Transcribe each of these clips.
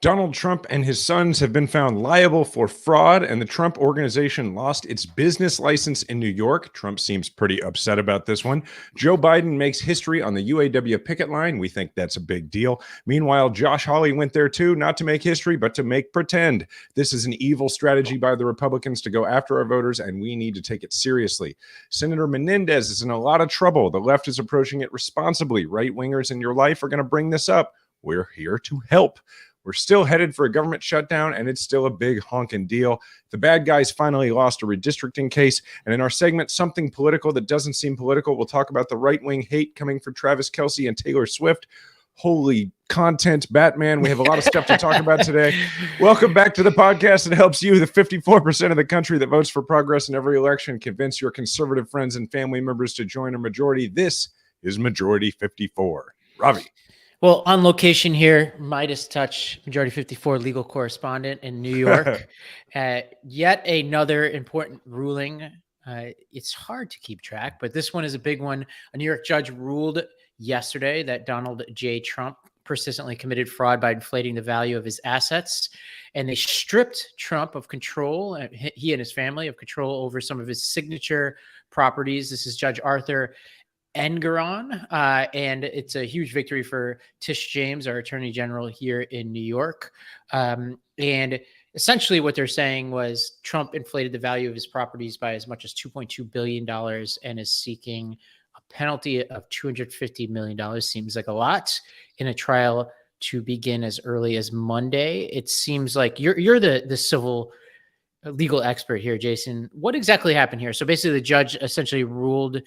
Donald Trump and his sons have been found liable for fraud, and the Trump organization lost its business license in New York. Trump seems pretty upset about this one. Joe Biden makes history on the UAW picket line. We think that's a big deal. Meanwhile, Josh Hawley went there too, not to make history, but to make pretend. This is an evil strategy by the Republicans to go after our voters, and we need to take it seriously. Senator Menendez is in a lot of trouble. The left is approaching it responsibly. Right-wingers in your life are going to bring this up. We're here to help. We're still headed for a government shutdown, and it's still a big honking deal. The bad guys finally lost a redistricting case. And in our segment, Something Political That Doesn't Seem Political, we'll talk about the right-wing hate coming for Travis Kelce and Taylor Swift. Holy content, Batman. We have a lot of stuff to talk about today. Welcome back to the podcast that helps you, the 54% of the country that votes for progress in every election, convince your conservative friends and family members to join a majority. This is Majority 54. Ravi. Well, on location here, MeidasTouch, Majority 54 legal correspondent in New York. Yet another important ruling. It's hard to keep track, but this one is a big one. A New York judge ruled yesterday that Donald J. Trump persistently committed fraud by inflating the value of his assets. And they stripped Trump of control, he and his family, of control over some of his signature properties. This is Judge Arthur Engeron, and it's a huge victory for Tish James, our attorney general here in New York. And essentially what they're saying was Trump inflated the value of his properties by as much as $2.2 billion and is seeking a penalty of $250 million. Seems like a lot in a trial to begin as early as Monday. It seems like you're the civil legal expert here, Jason. What exactly happened here? So basically the judge essentially ruled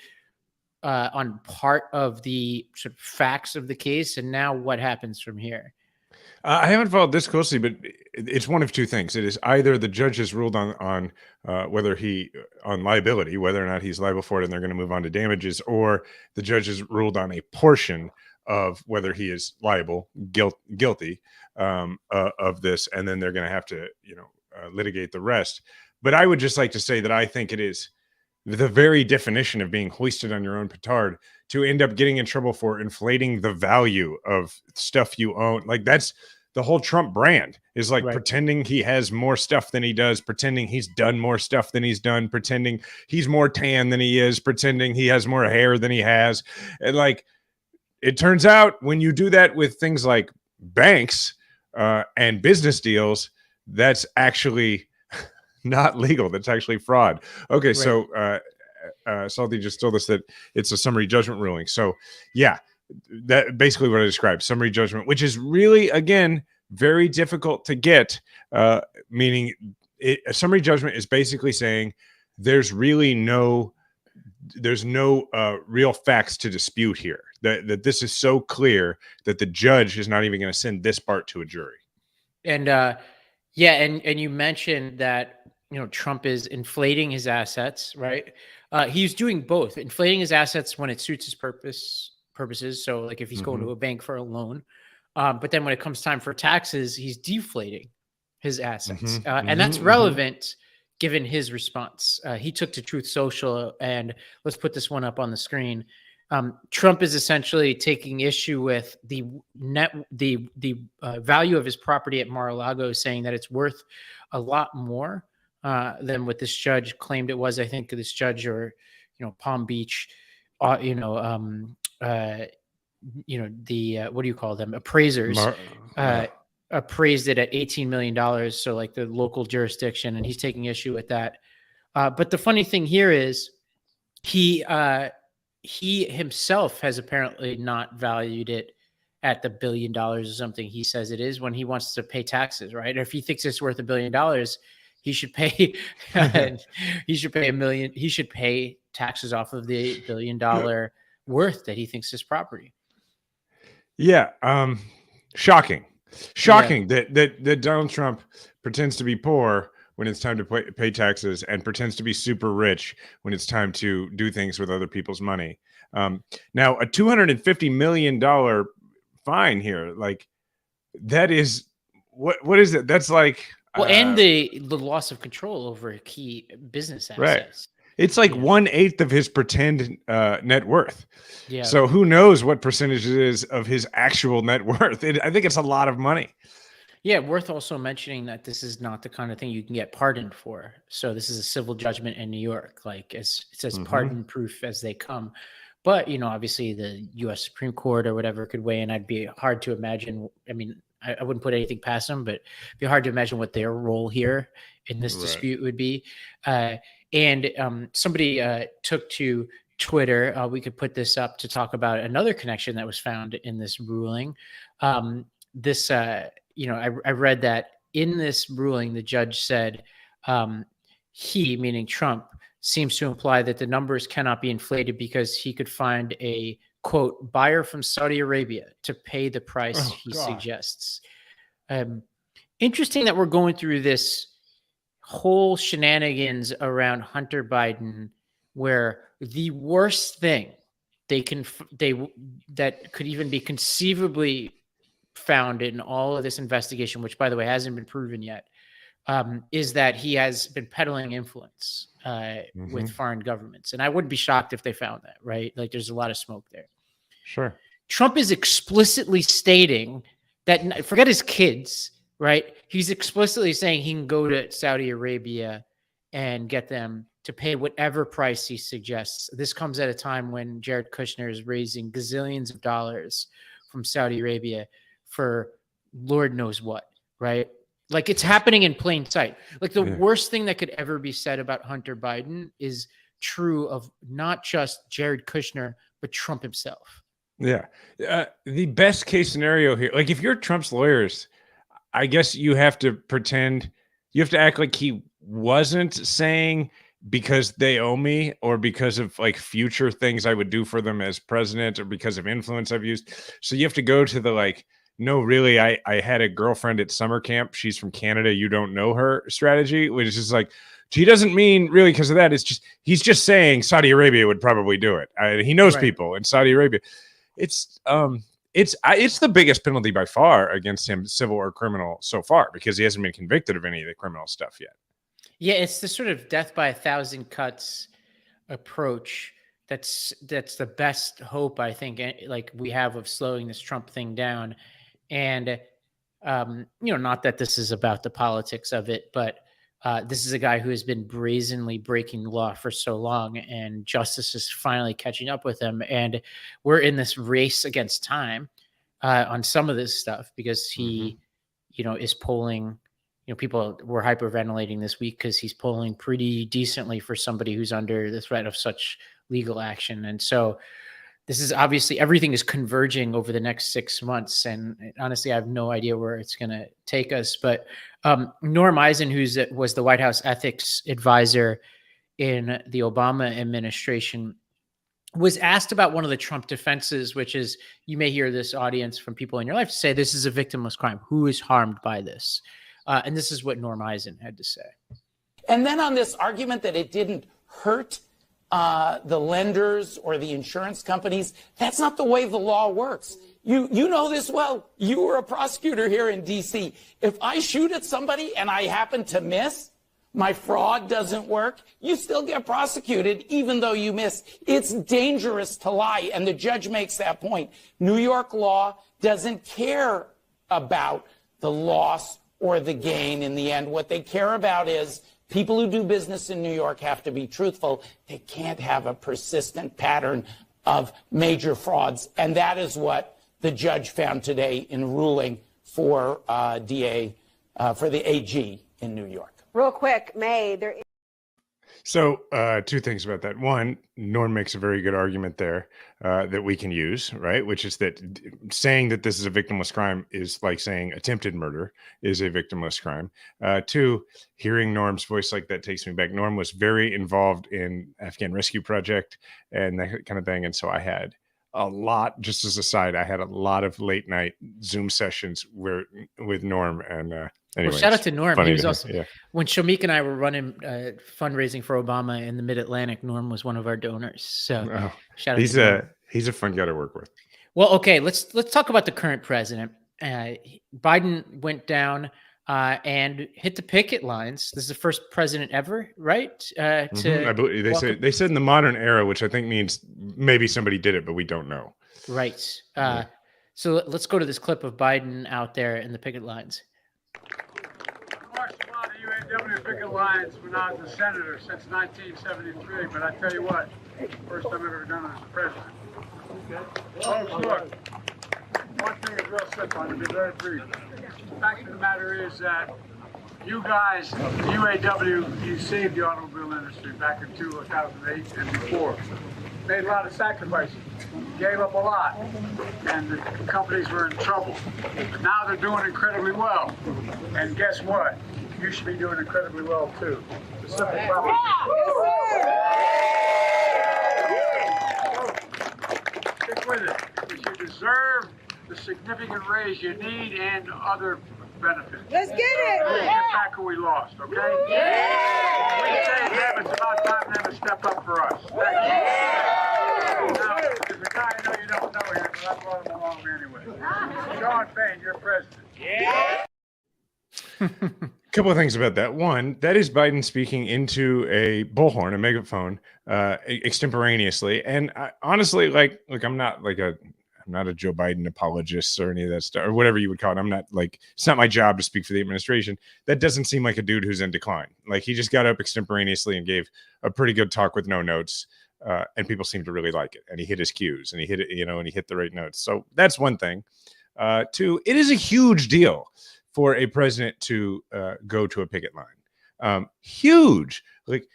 on part of the sort of facts of the case, and now what happens from here? I haven't followed this closely, but it's one of two things. It is either the judge has ruled on liability, whether or not he's liable for it, and they're going to move on to damages, or the judge has ruled on a portion of whether he is liable, guilty of this, and then they're going to have to, litigate the rest. But I would just like to say that I think it is the very definition of being hoisted on your own petard to end up getting in trouble for inflating the value of stuff you own. Like, that's the whole Trump brand, is like pretending he has more stuff than he does, pretending he's done more stuff than he's done, pretending he's more tan than he is, pretending he has more hair than he has. And like, it turns out when you do that with things like banks and business deals, that's actually not legal. That's actually fraud. Okay, right. So Salty just told us that it's a summary judgment ruling. So yeah, that basically what I described, summary judgment, which is really, again, very difficult to get, meaning a summary judgment is basically saying there's no real facts to dispute here, that this is so clear that the judge is not even going to send this part to a jury. And and you mentioned that Trump is inflating his assets, right? He's doing both, inflating his assets when it suits his purposes. So like if he's going to a bank for a loan, but then when it comes time for taxes, he's deflating his assets. And that's relevant given his response. He took to Truth Social, and let's put this one up on the screen. Trump is essentially taking issue with the value of his property at Mar-a-Lago, saying that it's worth a lot more than what this judge claimed it was. I think this judge, or Palm Beach, what do you call them? Appraisers appraised it at $18 million. So like the local jurisdiction, and he's taking issue with that. But the funny thing here is he himself has apparently not valued it at the $1 billion or something he says it is when he wants to pay taxes, right? Or if he thinks it's worth $1 billion, he should pay $1 million. He should pay taxes off of the $1 billion worth that he thinks is property. Yeah. Shocking that Donald Trump pretends to be poor when it's time to pay taxes, and pretends to be super rich when it's time to do things with other people's money. Now, a $250 million fine here, like, that is, what is it? That's like, and the loss of control over key business assets. Right. It's like 1/8 of his pretend net worth. Yeah. So who knows what percentage it is of his actual net worth? I think it's a lot of money. Yeah, worth also mentioning that this is not the kind of thing you can get pardoned for. So this is a civil judgment in New York, like it's as pardon proof as they come. But obviously the U.S. Supreme Court or whatever could weigh in. I'd be hard to imagine. I mean, I wouldn't put anything past them, but it'd be hard to imagine what their role here in this dispute would be. And somebody took to Twitter. We could put this up to talk about another connection that was found in this ruling. I read that in this ruling, the judge said he, meaning Trump, seems to imply that the numbers cannot be inflated because he could find a, quote, buyer from Saudi Arabia to pay the price he suggests. Interesting that we're going through this whole shenanigans around Hunter Biden, where the worst thing that could even be conceivably found in all of this investigation, which by the way hasn't been proven yet, is that he has been peddling influence with foreign governments. And I wouldn't be shocked if they found that, right? Like there's a lot of smoke there. Sure. Trump is explicitly stating that, forget his kids, right? He's explicitly saying he can go to Saudi Arabia and get them to pay whatever price he suggests. This comes at a time when Jared Kushner is raising gazillions of dollars from Saudi Arabia for Lord knows what, right? Like it's happening in plain sight. Like the worst thing that could ever be said about Hunter Biden is true of not just Jared Kushner, but Trump himself. Yeah. The best case scenario here, like if you're Trump's lawyers, I guess you have to act like he wasn't saying because they owe me or because of like future things I would do for them as president or because of influence I've used. So you have to go to the like, no, really, I had a girlfriend at summer camp. She's from Canada. You don't know her strategy, which is like, he doesn't mean really because of that. It's just, he's just saying Saudi Arabia would probably do it. He knows people in Saudi Arabia. It's the biggest penalty by far against him, civil or criminal so far, because he hasn't been convicted of any of the criminal stuff yet. Yeah. It's the sort of death by 1,000 cuts approach. That's the best hope, I think, like we have of slowing this Trump thing down. And, not that this is about the politics of it, but this is a guy who has been brazenly breaking the law for so long, and justice is finally catching up with him. And we're in this race against time on some of this stuff because he, is polling, people were hyperventilating this week because he's polling pretty decently for somebody who's under the threat of such legal action. And so this is obviously everything is converging over the next 6 months. And honestly, I have no idea where it's going to take us. But Norm Eisen, was the White House ethics advisor in the Obama administration, was asked about one of the Trump defenses, which is, you may hear this audience from people in your life say, this is a victimless crime. Who is harmed by this? And this is what Norm Eisen had to say. And then on this argument that it didn't hurt the lenders or the insurance companies, that's not the way the law works. You know this well. You were a prosecutor here in D.C. If I shoot at somebody and I happen to miss, my fraud doesn't work, you still get prosecuted even though you missed. It's dangerous to lie, and the judge makes that point. New York law doesn't care about the loss or the gain in the end. What they care about is people who do business in New York have to be truthful. They can't have a persistent pattern of major frauds. And that is what the judge found today in ruling for for the AG in New York. Real quick, May, there is. So two things about that. One, Norm makes a very good argument there that we can use, right? Which is that saying that this is a victimless crime is like saying attempted murder is a victimless crime. Two, hearing Norm's voice like that takes me back. Norm was very involved in Afghan Rescue Project and that kind of thing. And so I had a lot, just as a side, I had a lot of late night Zoom sessions with Norm. And anyway, well, shout out to Norm. He was also, yeah. When Shamik and I were running fundraising for Obama in the Mid-Atlantic, Norm was one of our donors. So shout out to Norm. He's a fun guy to work with. Well, okay, let's talk about the current president. Biden went down and hit the picket lines. This is the first president ever, right? I believe they said in the modern era, which I think means maybe somebody did it, but we don't know. Right. So let's go to this clip of Biden out there in the picket lines. picket lines when I was a senator since 1973, but I tell you what, first time I've ever done it as a president. Folks, look, one thing is real simple, I'm going to be very brief. The fact of the matter is that you guys, the UAW, you saved the automobile industry back in 2008 and before. Made a lot of sacrifices, gave up a lot, and the companies were in trouble. Now they're doing incredibly well. And guess what? You should be doing incredibly well too. The simple problem. Stick with it. Because you deserve the significant raise you need and other benefits. Let's get it. Let's get back what we lost, okay? Yeah. We say them, it's about time for them to step up for us. Thank you. Now, there's a guy I know you don't know here, but I brought him along anyway. Sean Payne, you're president. Yeah. Couple of things about that. One, that is Biden speaking into a bullhorn, a megaphone, extemporaneously. And honestly, I'm not a Joe Biden apologist or any of that stuff, or whatever you would call it. I'm not it's not my job to speak for the administration. That doesn't seem like a dude who's in decline. Like, he just got up extemporaneously and gave a pretty good talk with no notes. And people seem to really like it. And he hit his cues, and he hit it, and he hit the right notes. So that's one thing. Two, it is a huge deal for a president to go to a picket line. Huge. Like,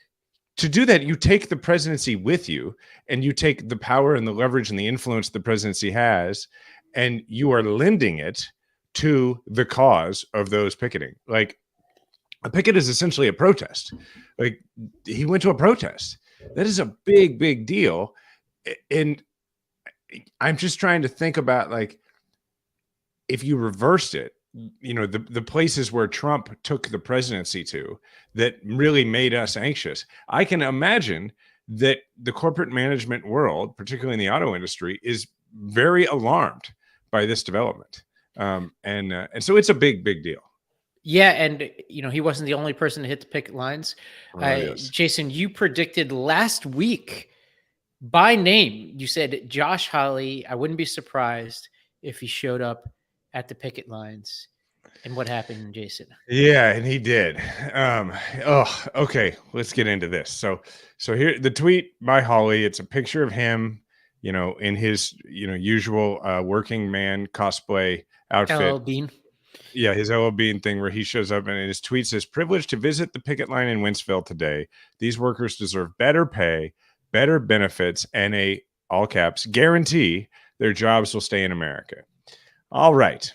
to do that, you take the presidency with you, and you take the power and the leverage and the influence the presidency has, and you are lending it to the cause of those picketing. Like, a picket is essentially a protest. Like, he went to a protest. That is a big, big deal. And I'm just trying to think about, if you reversed it, the places where Trump took the presidency to that really made us anxious. I can imagine that the corporate management world, particularly in the auto industry, is very alarmed by this development. And so it's a big, big deal. Yeah, and he wasn't the only person to hit the picket lines. Yes. Jason, you predicted last week by name. You said Josh Hawley. I wouldn't be surprised if he showed up at the picket lines. And what happened, Jason? Yeah, and he did. Okay, let's get into this. So here, the tweet by Hawley. It's a picture of him, in his usual working man cosplay outfit. LL Bean. Yeah, his LL Bean thing, where he shows up and his tweet says, "Privileged to visit the picket line in Wentzville today. These workers deserve better pay, better benefits, and a, all caps, guarantee their jobs will stay in America." All right.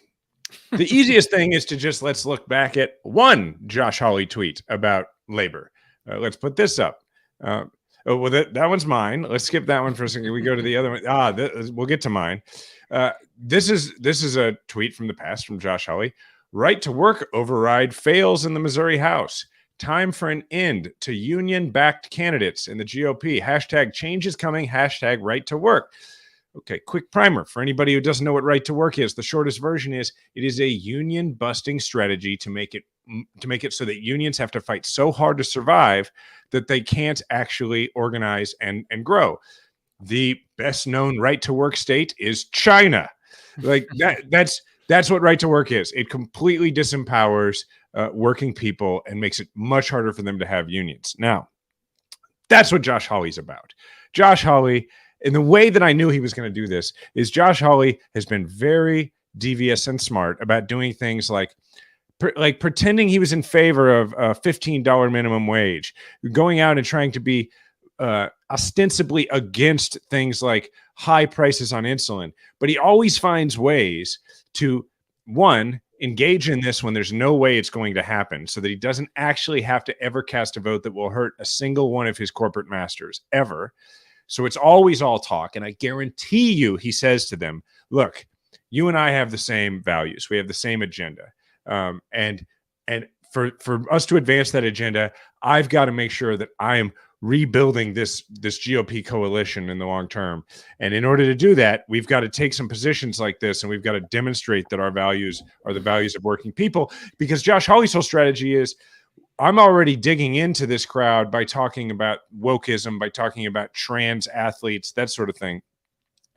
The easiest thing is to just, let's look back at one Josh Hawley tweet about labor. Let's put this up. That one's mine. Let's skip that one for a second. We go to the other one. We'll get to mine. This is a tweet from the past from Josh Hawley. Right to work override fails in the Missouri House. Time for an end to union-backed candidates in the GOP. Hashtag change is coming. Hashtag right to work. Okay, quick primer for anybody who doesn't know what right to work is. The shortest version is it is a union busting strategy to make it so that unions have to fight so hard to survive that they can't actually organize and grow. The best known right to work state is China. That's what right to work is. It completely disempowers working people and makes it much harder for them to have unions. Now, that's what Josh Hawley's about. Josh Hawley, and the way that I knew he was going to do this is Josh Hawley has been very devious and smart about doing things like pretending he was in favor of a $15 minimum wage, going out and trying to be ostensibly against things like high prices on insulin. But he always finds ways to, one, engage in this when there's no way it's going to happen, so that he doesn't actually have to ever cast a vote that will hurt a single one of his corporate masters ever. So it's always all talk. And I guarantee you, he says to them, look, you and I have the same values. We have the same agenda. And for us to advance that agenda, I've got to make sure that I am rebuilding this GOP coalition in the long term. And in order to do that, we've got to take some positions like this, and we've got to demonstrate that our values are the values of working people. Because Josh Hawley's whole strategy is, I'm already digging into this crowd by talking about wokeism, by talking about trans athletes, that sort of thing.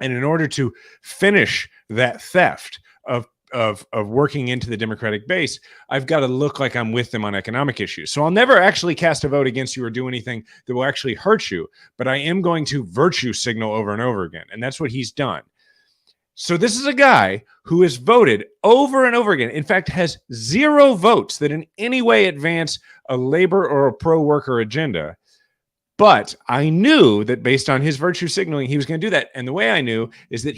And in order to finish that theft of of working into the Democratic base, I've got to look like I'm with them on economic issues. So I'll never actually cast a vote against you or do anything that will actually hurt you, but I am going to virtue signal over and over again. And that's what he's done. So this is a guy who has voted over and over again, in fact, has 0 votes that in any way advance a labor or a pro-worker agenda. But I knew that based on his virtue signaling, he was going to do that. And the way I knew is that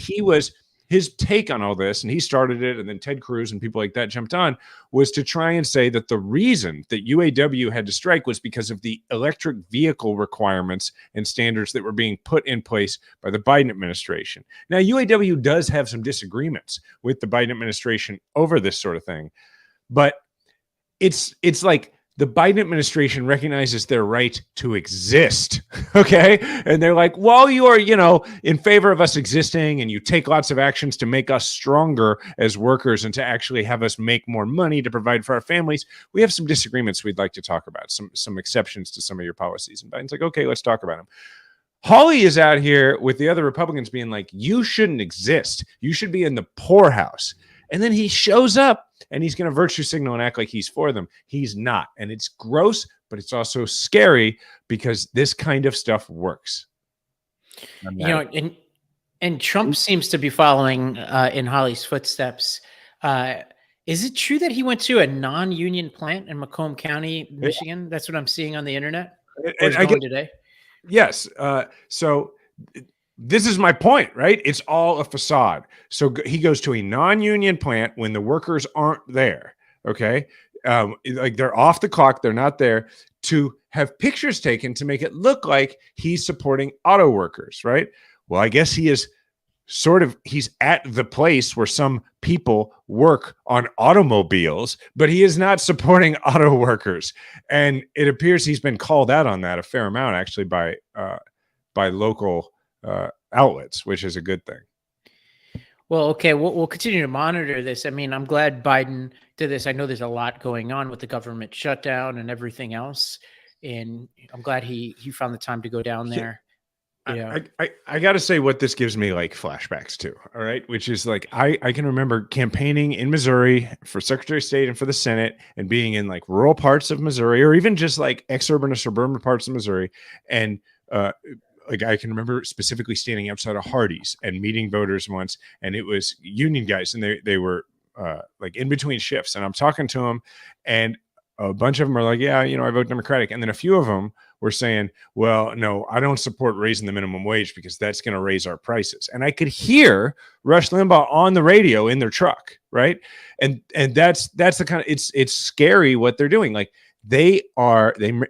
his take on all this, and he started it, and then Ted Cruz and people like that jumped on, was to try and say that the reason that UAW had to strike was because of the electric vehicle requirements and standards that were being put in place by the Biden administration. Now, UAW does have some disagreements with the Biden administration over this sort of thing, but it's like the Biden administration recognizes their right to exist, okay? And they're like, well, you are, in favor of us existing, and you take lots of actions to make us stronger as workers and to actually have us make more money to provide for our families. We have some disagreements we'd like to talk about, some exceptions to some of your policies. And Biden's like, okay, let's talk about them. Hawley is out here with the other Republicans being like, you shouldn't exist. You should be in the poorhouse. And then he shows up and he's going to virtue signal and act like he's for them. He's not. And it's gross, but it's also scary because this kind of stuff works. And Trump seems to be following in Hawley's footsteps. Is it true that he went to a non-union plant in Macomb County, Michigan? That's what I'm seeing on the internet. Today. Yes. So this is my point, right? It's all a facade. So he goes to a non-union plant when the workers aren't there. Okay. Like they're off the clock. They're not there, to have pictures taken to make it look like he's supporting auto workers. Right. Well, I guess he's at the place where some people work on automobiles, but he is not supporting auto workers. And it appears he's been called out on that a fair amount, actually, by local outlets, which is a good thing. Well, okay, we'll continue to monitor this. I mean, I'm glad Biden did this. I know there's a lot going on with the government shutdown and everything else, and I'm glad he found the time to go down there. Yeah. I got to say what this gives me like flashbacks to, all right, which is like I can remember campaigning in Missouri for Secretary of State and for the Senate, and being in like rural parts of Missouri, or even just like exurban or suburban parts of Missouri, and like I can remember specifically standing outside of Hardee's and meeting voters once, and it was union guys, and they were like in between shifts, and I'm talking to them, and a bunch of them are like, yeah, I vote Democratic. And then a few of them were saying, well, no, I don't support raising the minimum wage because that's going to raise our prices. And I could hear Rush Limbaugh on the radio in their truck. Right. And that's the kind of, it's scary what they're doing. Like they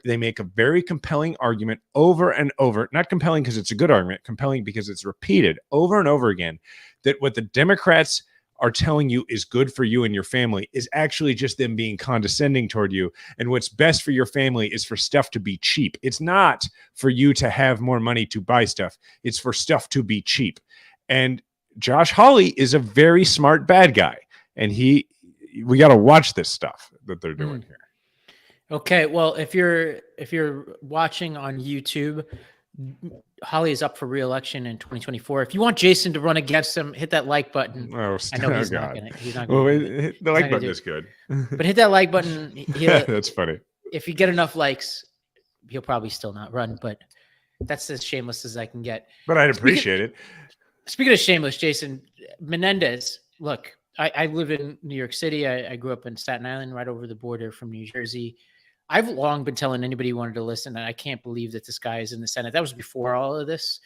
make a very compelling argument over and over, not compelling because it's a good argument, compelling because it's repeated over and over again, that what the Democrats are telling you is good for you and your family is actually just them being condescending toward you. And what's best for your family is for stuff to be cheap. It's not for you to have more money to buy stuff. It's for stuff to be cheap. And Josh Hawley is a very smart bad guy. And we got to watch this stuff that they're doing here. Okay. Well, if you're watching on YouTube, Hawley is up for re-election in 2024. If you want Jason to run against him, hit that like button. Oh, I know he's not going to. The like button is good. But hit that like button. That's funny. If you get enough likes, he'll probably still not run, but that's as shameless as I can get. But I'd appreciate it. Speaking of shameless, Jason, Menendez, look, I live in New York City. I grew up in Staten Island, right over the border from New Jersey. I've long been telling anybody who wanted to listen that I can't believe that this guy is in the Senate. That was before all of this.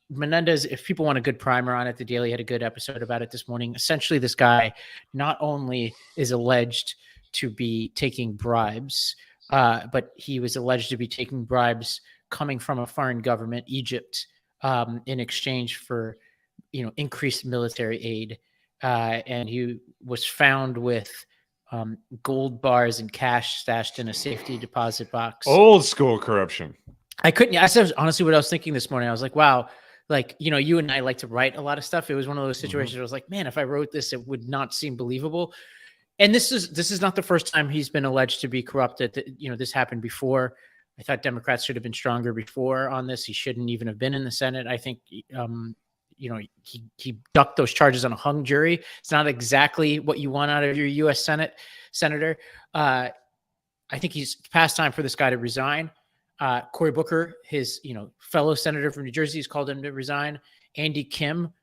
Menendez, if people want a good primer on it, The Daily had a good episode about it this morning. Essentially, this guy not only is alleged to be taking bribes, but he was alleged to be taking bribes coming from a foreign government, Egypt, in exchange for, increased military aid. And he was found with gold bars and cash stashed in a safety deposit box. Old school corruption. That's honestly what I was thinking this morning. I was like, wow, like, you and I like to write a lot of stuff. It was one of those situations where I was like, man, if I wrote this, it would not seem believable. And this is not the first time he's been alleged to be corrupted. This happened before. I thought Democrats should have been stronger before on this. He shouldn't even have been in the Senate. I think, he ducked those charges on a hung jury. It's not exactly what you want out of your U.S. senator. I think he's past time for this guy to resign. Cory Booker, his fellow senator from New Jersey, has called him to resign. Andy Kim,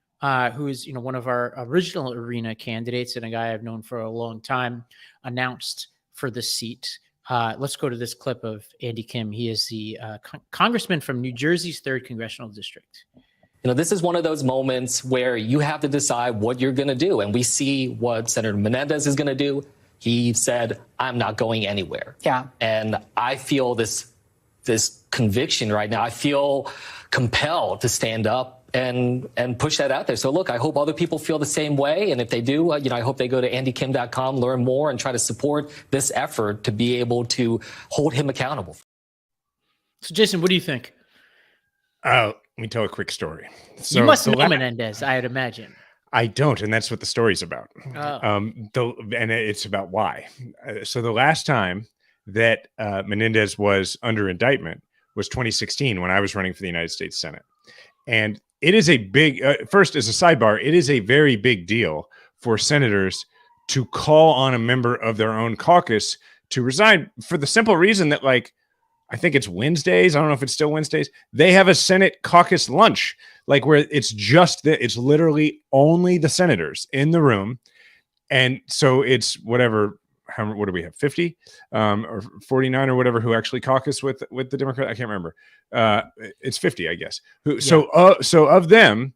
who is one of our original arena candidates and a guy I've known for a long time, announced for the seat. Let's go to this clip of Andy Kim. He is the congressman from New Jersey's 3rd congressional district. This is one of those moments where you have to decide what you're going to do. And we see what Senator Menendez is going to do. He said, I'm not going anywhere. Yeah. And I feel this conviction right now. I feel compelled to stand up and push that out there. So look, I hope other people feel the same way. And if they do, I hope they go to andykim.com, learn more, and try to support this effort to be able to hold him accountable. So Jason, what do you think? Let me tell a quick story. So you must know Menendez, I'd imagine. I don't, and that's what the story's about. Oh. And it's about why. So the last time that Menendez was under indictment was 2016 when I was running for the United States Senate. And it is a big, first as a sidebar, it is a very big deal for senators to call on a member of their own caucus to resign for the simple reason that, like, I think it's Wednesdays. I don't know if it's still Wednesdays. They have a Senate caucus lunch, like where it's it's literally only the senators in the room. And so it's whatever, what do we have? 50 or 49 or whatever who actually caucus with the Democrat. I can't remember. It's 50, I guess. So of them,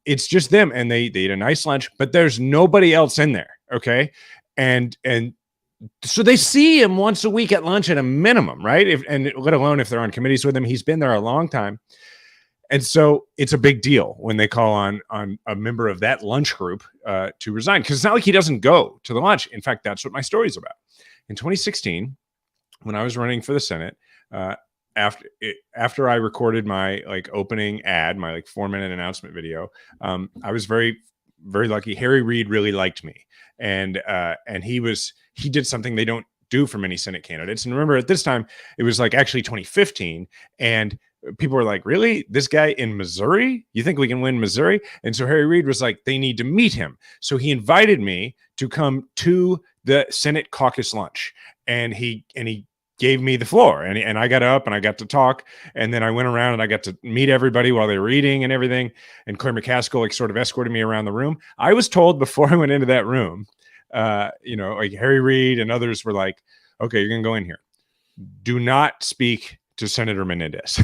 it's just them, and they eat a nice lunch, but there's nobody else in there. Okay. And so they see him once a week at lunch at a minimum, right? And let alone if they're on committees with him. He's been there a long time. And so it's a big deal when they call on a member of that lunch group to resign, because it's not like he doesn't go to the lunch. In fact, that's what my story is about. In 2016, when I was running for the Senate, after I recorded my opening ad, my 4-minute announcement video, I was very, very lucky. Harry Reid really liked me, and he did something they don't do for many Senate candidates. And remember, at this time, it was actually 2015, and people were like, really? This guy in Missouri? You think we can win Missouri? And so Harry Reid was like, they need to meet him. So he invited me to come to the Senate caucus lunch, and he gave me the floor, and I got up and I got to talk, and then I went around and I got to meet everybody while they were eating and everything. And Claire McCaskill sort of escorted me around the room. I was told before I went into that room, Harry Reid and others were like, okay, you're going to go in here. Do not speak to Senator Menendez.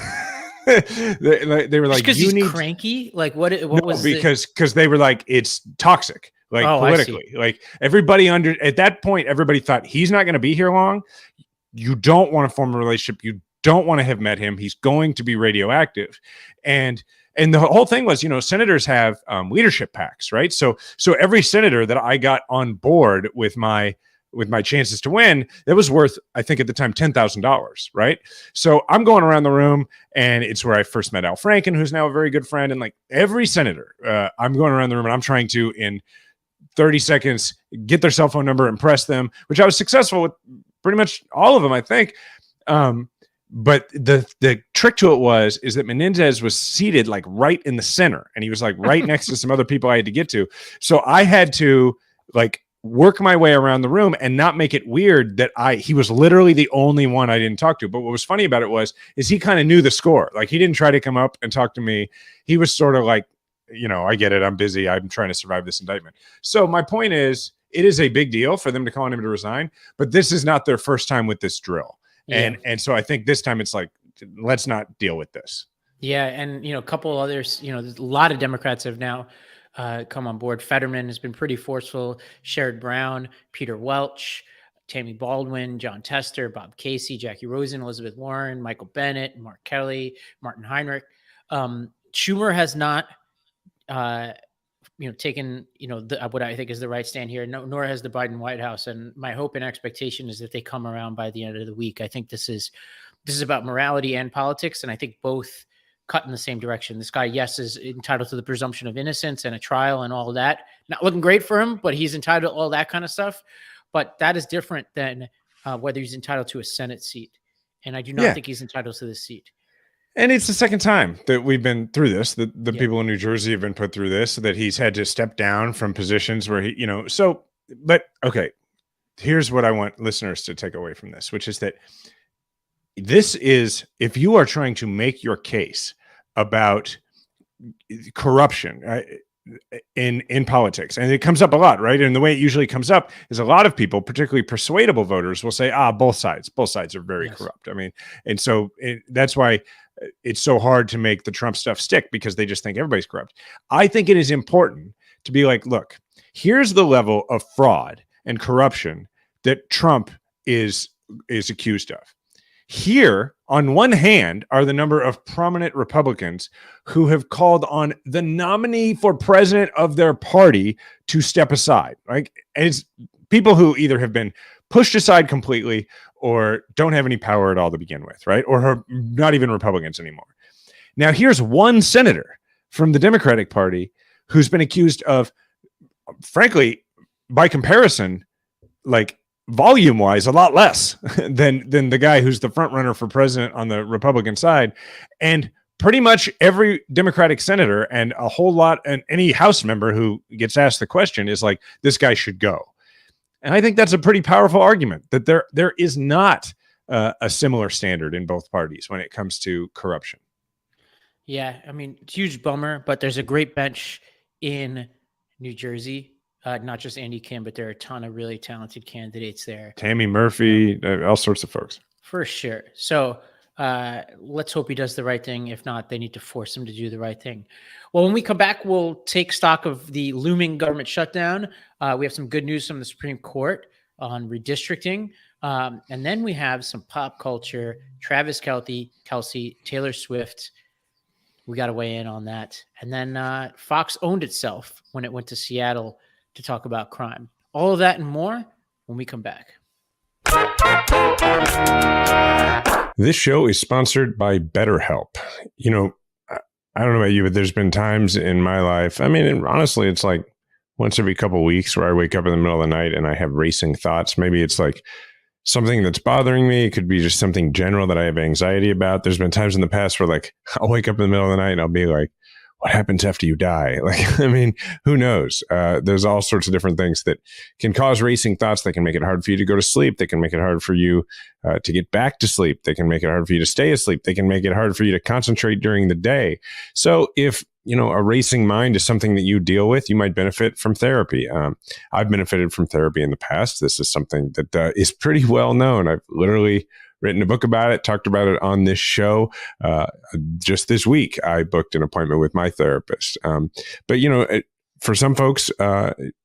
they were like, because he's cranky. Like what was because they were like, it's toxic, politically. Like everybody at that point, everybody thought he's not going to be here long. You don't want to form a relationship. You don't want to have met him. He's going to be radioactive. And the whole thing was, senators have leadership packs, right? So every senator that I got on board with my chances to win, that was worth, I think at the time, $10,000, right? So I'm going around the room, and it's where I first met Al Franken, who's now a very good friend. And every senator, I'm going around the room and I'm trying to, in 30 seconds, get their cell phone number, impress them, which I was successful with pretty much all of them, I think. But the trick to it is that Menendez was seated right in the center, and he was right next to some other people I had to get to. So I had to work my way around the room and not make it weird that he was literally the only one I didn't talk to. But what was funny about it is he kind of knew the score. He didn't try to come up and talk to me. He was sort of I get it. I'm busy. I'm trying to survive this indictment. So my point is, it is a big deal for them to call on him to resign, but this is not their first time with this drill. Yeah. And so I think this time it's let's not deal with this. Yeah. And, a couple others, there's a lot of Democrats have now come on board. Fetterman has been pretty forceful. Sherrod Brown, Peter Welch, Tammy Baldwin, John Tester, Bob Casey, Jackie Rosen, Elizabeth Warren, Michael Bennett, Mark Kelly, Martin Heinrich. Schumer has not, taken, what I think is the right stand here, nor has the Biden White House. And my hope and expectation is that they come around by the end of the week. I think this is about morality and politics. And I think both cut in the same direction. This guy, yes, is entitled to the presumption of innocence and a trial and all of that. Not looking great for him, but he's entitled to all that kind of stuff. But that is different than whether he's entitled to a Senate seat. And I do not think he's entitled to this seat. And it's the second time that we've been through this, that the Yeah. people in New Jersey have been put through this, that he's had to step down from positions where he, so, but okay, here's what I want listeners to take away from this, which is that this is, if you are trying to make your case about corruption in politics, and it comes up a lot, right? And the way it usually comes up is a lot of people, particularly persuadable voters, will say, both sides are very corrupt. I mean, and so that's why it's so hard to make the Trump stuff stick, because they just think everybody's corrupt. I think it is important to be like, look, here's the level of fraud and corruption that Trump is accused of. Here, on one hand, are the number of prominent Republicans who have called on the nominee for president of their party to step aside. And it's people who either have been pushed aside completely or don't have any power at all to begin with, right? Or are not even Republicans anymore. Now, here's one senator from the Democratic Party who's been accused of, frankly, by comparison, like volume-wise, a lot less than the guy who's the front runner for president on the Republican side. And pretty much every Democratic senator and a whole lot, and any House member who gets asked the question is like, this guy should go. And I think that's a pretty powerful argument, that there is not a similar standard in both parties when it comes to corruption. Yeah, I mean, it's a huge bummer, but there's a great bench in New Jersey. Not just Andy Kim, but there are a ton of really talented candidates there. Tammy Murphy, all sorts of folks. For sure. So let's hope he does the right thing. If not, they need to force him to do the right thing. Well, when we come back, we'll take stock of the looming government shutdown. We have some good news from the Supreme Court on redistricting. And then we have some pop culture, Travis Kelce, Taylor Swift. We got to weigh in on that. And then Fox owned itself when it went to Seattle to talk about crime. All of that and more when we come back. This show is sponsored by BetterHelp. I don't know about you, but there's been times in my life, I mean, honestly, it's like once every couple of weeks where I wake up in the middle of the night and I have racing thoughts. Maybe it's like something that's bothering me. It could be just something general that I have anxiety about. There's been times in the past where like I'll wake up in the middle of the night and I'll be like, what happens after you die? Like, I mean, who knows? There's all sorts of different things that can cause racing thoughts. That can make it hard for you to go to sleep. They can make it hard for you to get back to sleep. They can make it hard for you to stay asleep. They can make it hard for you to concentrate during the day. So if, a racing mind is something that you deal with, you might benefit from therapy. I've benefited from therapy in the past. This is something that is pretty well known. I've literally written a book about it, talked about it on this show. Just this week, I booked an appointment with my therapist. But for some folks,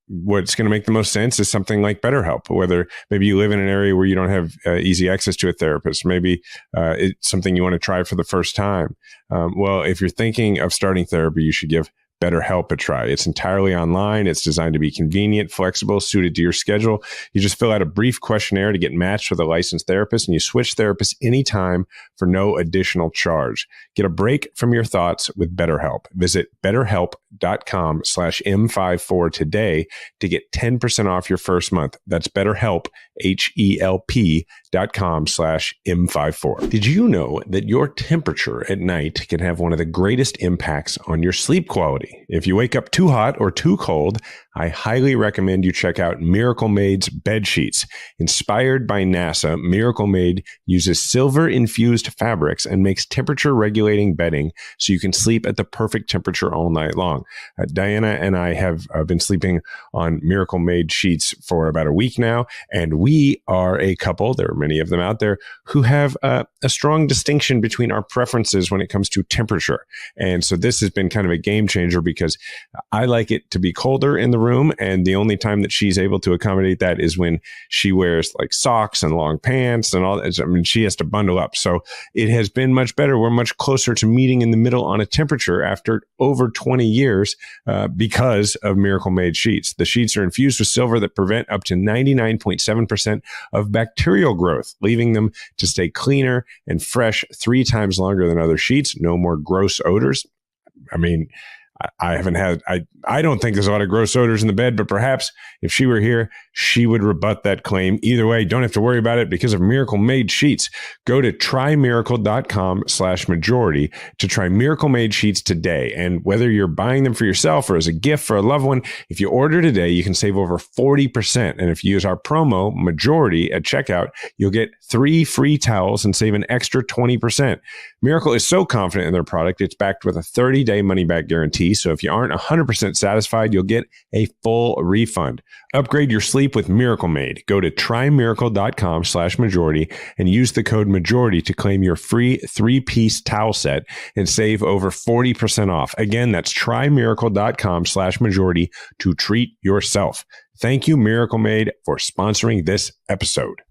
what's going to make the most sense is something like BetterHelp, whether maybe you live in an area where you don't have easy access to a therapist. Maybe it's something you want to try for the first time. Well, if you're thinking of starting therapy, you should give BetterHelp a try. It's entirely online. It's designed to be convenient, flexible, suited to your schedule. You just fill out a brief questionnaire to get matched with a licensed therapist, and you switch therapists anytime for no additional charge. Get a break from your thoughts with BetterHelp. Visit betterhelp.com/M54 today to get 10% off your first month. That's BetterHelp, HELP.com/M54. Did you know that your temperature at night can have one of the greatest impacts on your sleep quality? If you wake up too hot or too cold, I highly recommend you check out Miracle Made's bed sheets. Inspired by NASA, Miracle Made uses silver-infused fabrics and makes temperature-regulating bedding so you can sleep at the perfect temperature all night long. Diana and I have been sleeping on Miracle Made sheets for about a week now, and we are a couple, there are many of them out there, who have a strong distinction between our preferences when it comes to temperature. And so this has been kind of a game changer because I like it to be colder in the room, and the only time that she's able to accommodate that is when she wears like socks and long pants and all that. I mean, she has to bundle up. So it has been much better. We're much closer to meeting in the middle on a temperature after over 20 years because of Miracle Made sheets. The sheets are infused with silver that prevent up to 99.7% of bacterial growth, leaving them to stay cleaner and fresh 3 times longer than other sheets. No more gross odors. I mean, I haven't had, I don't think there's a lot of gross odors in the bed, but perhaps if she were here, she would rebut that claim. Either way, don't have to worry about it because of Miracle Made Sheets. Go to trymiracle.com/majority to try Miracle Made Sheets today. And whether you're buying them for yourself or as a gift for a loved one, if you order today, you can save over 40%. And if you use our promo majority at checkout, you'll get 3 free towels and save an extra 20%. Miracle is so confident in their product, it's backed with a 30-day money-back guarantee. So if you aren't 100% satisfied, you'll get a full refund. Upgrade your sleep with Miracle Made. Go to trymiracle.com/majority and use the code majority to claim your free 3-piece towel set and save over 40% off. Again, that's trymiracle.com/majority to treat yourself. Thank you, Miracle Made, for sponsoring this episode.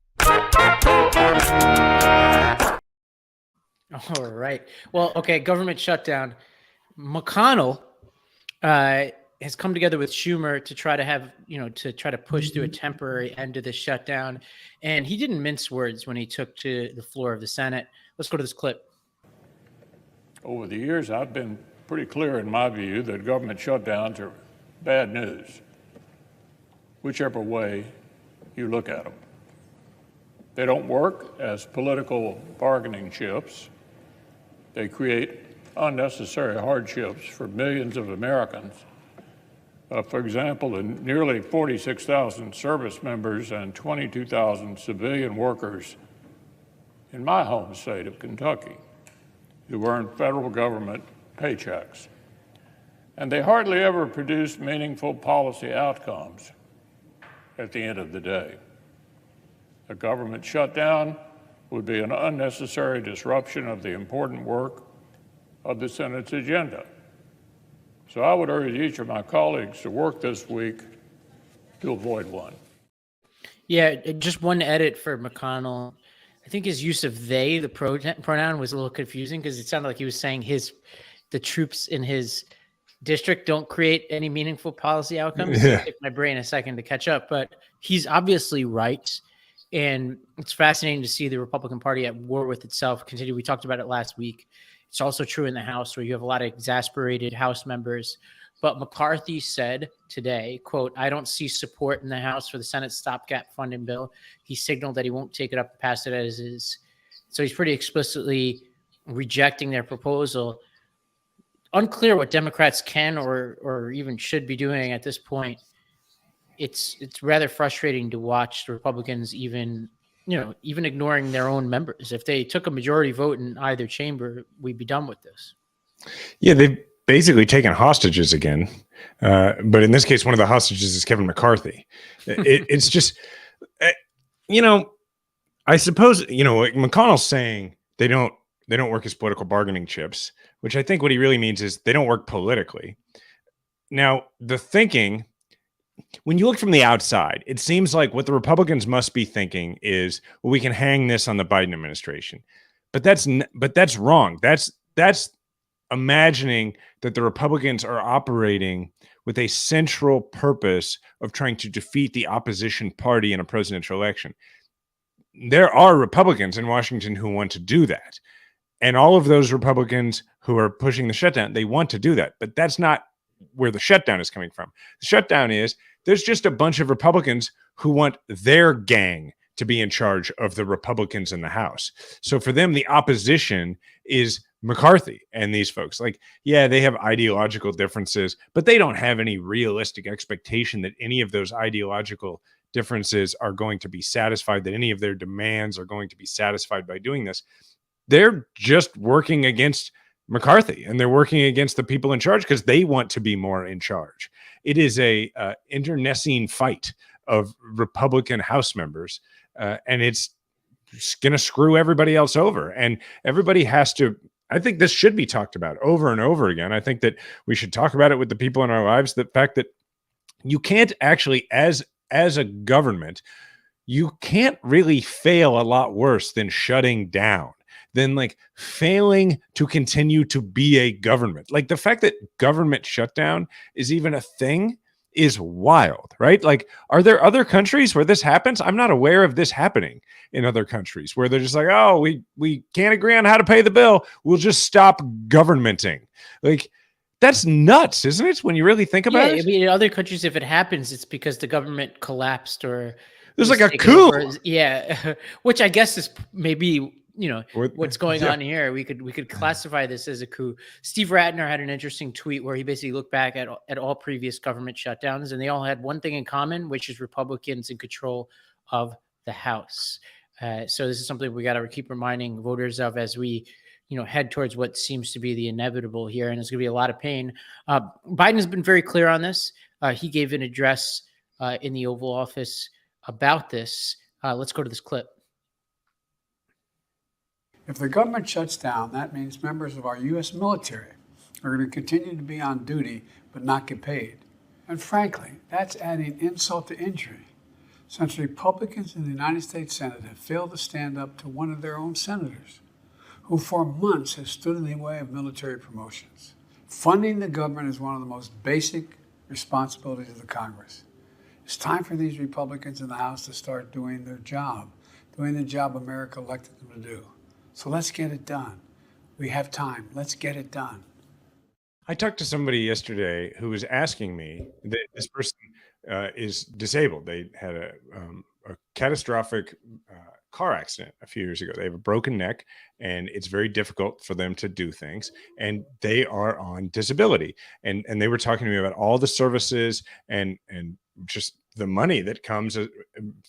All right. Well, okay. Government shutdown. McConnell has come together with Schumer to try to have, to try to push through a temporary end to this shutdown. And he didn't mince words when he took to the floor of the Senate. Let's go to this clip. Over the years, I've been pretty clear in my view that government shutdowns are bad news, whichever way you look at them. They don't work as political bargaining chips. They create unnecessary hardships for millions of Americans. For example, the nearly 46,000 service members and 22,000 civilian workers in my home state of Kentucky who earn federal government paychecks. And they hardly ever produce meaningful policy outcomes at the end of the day. A government shutdown would be an unnecessary disruption of the important work of the Senate's agenda. So I would urge each of my colleagues to work this week to avoid one. Yeah, just one edit for McConnell. I think his use of they, the pronoun, was a little confusing because it sounded like he was saying the troops in his district don't create any meaningful policy outcomes. Yeah. It took my brain a second to catch up, but he's obviously right. And it's fascinating to see the Republican Party at war with itself continue. We talked about it last week. It's also true in the House where you have a lot of exasperated House members. But McCarthy said today, quote, "I don't see support in the House for the Senate stopgap funding bill." He signaled that he won't take it up and pass it as is. So he's pretty explicitly rejecting their proposal. Unclear what Democrats can or even should be doing at this point. It's rather frustrating to watch the Republicans even ignoring their own members. If they took a majority vote in either chamber, we'd be done with this. Yeah, they've basically taken hostages again. But in this case, one of the hostages is Kevin McCarthy. It's just, I suppose, McConnell's saying they don't work as political bargaining chips, which I think what he really means is they don't work politically. Now, the thinking, when you look from the outside, it seems like what the Republicans must be thinking is, well, we can hang this on the Biden administration. But that's wrong. That's imagining that the Republicans are operating with a central purpose of trying to defeat the opposition party in a presidential election. There are Republicans in Washington who want to do that. And all of those Republicans who are pushing the shutdown, they want to do that. But that's not where the shutdown is coming from. The shutdown is there's just a bunch of Republicans who want their gang to be in charge of the Republicans in the House. So for them, the opposition is McCarthy and these folks. Like, yeah, they have ideological differences, but they don't have any realistic expectation that any of those ideological differences are going to be satisfied, that any of their demands are going to be satisfied by doing this. They're just working against McCarthy, and they're working against the people in charge because they want to be more in charge. It is a internecine fight of Republican House members, and it's going to screw everybody else over. And everybody has to, I think this should be talked about over and over again. I think that we should talk about it with the people in our lives. The fact that you can't actually, as a government, you can't really fail a lot worse than shutting down, than like failing to continue to be a government. Like the fact that government shutdown is even a thing is wild, right? Like, are there other countries where this happens? I'm not aware of this happening in other countries where they're just like, oh, we can't agree on how to pay the bill. We'll just stop governmenting. Like, That's nuts, isn't it? When you really think about Yeah, I it, mean, in other countries, if it happens, it's because the government collapsed or there's was like a taken coup. over. Yeah, which I guess is maybe Or- what's going yeah. on here. We could classify this as a coup. Steve Ratner had an interesting tweet where he basically looked back at all previous government shutdowns, and they all had one thing in common, which is Republicans in control of the House. So this is something we got to keep reminding voters of as we head towards what seems to be the inevitable here, and it's going to be a lot of pain. Biden has been very clear on this. He gave an address in the Oval Office about this. Let's go to this clip. If the government shuts down, that means members of our U.S. military are going to continue to be on duty but not get paid. And frankly, that's adding insult to injury, since Republicans in the United States Senate have failed to stand up to one of their own senators, who for months has stood in the way of military promotions. Funding the government is one of the most basic responsibilities of the Congress. It's time for these Republicans in the House to start doing their job, doing the job America elected them to do. So let's get it done. We have time. Let's get it done. I talked to somebody yesterday who was asking me that this person is disabled. They had a catastrophic car accident a few years ago. They have a broken neck, and it's very difficult for them to do things. And they are on disability. And they were talking to me about all the services and just the money that comes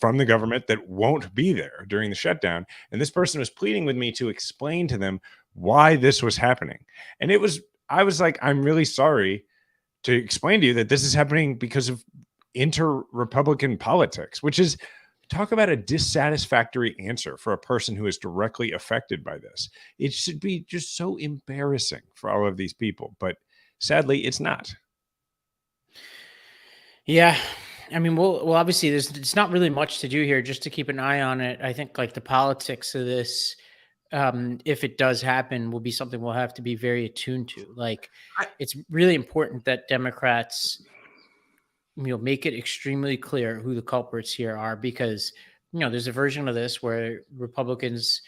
from the government that won't be there during the shutdown. And this person was pleading with me to explain to them why this was happening. And I was like, I'm really sorry to explain to you that this is happening because of inter-Republican politics, which is, talk about a dissatisfactory answer for a person who is directly affected by this. It should be just so embarrassing for all of these people, but sadly it's not. Yeah. I mean, well, obviously it's not really much to do here, just to keep an eye on it. I think like the politics of this, if it does happen, will be something we'll have to be very attuned to. Like, it's really important that Democrats, make it extremely clear who the culprits here are, because, there's a version of this where Republicans,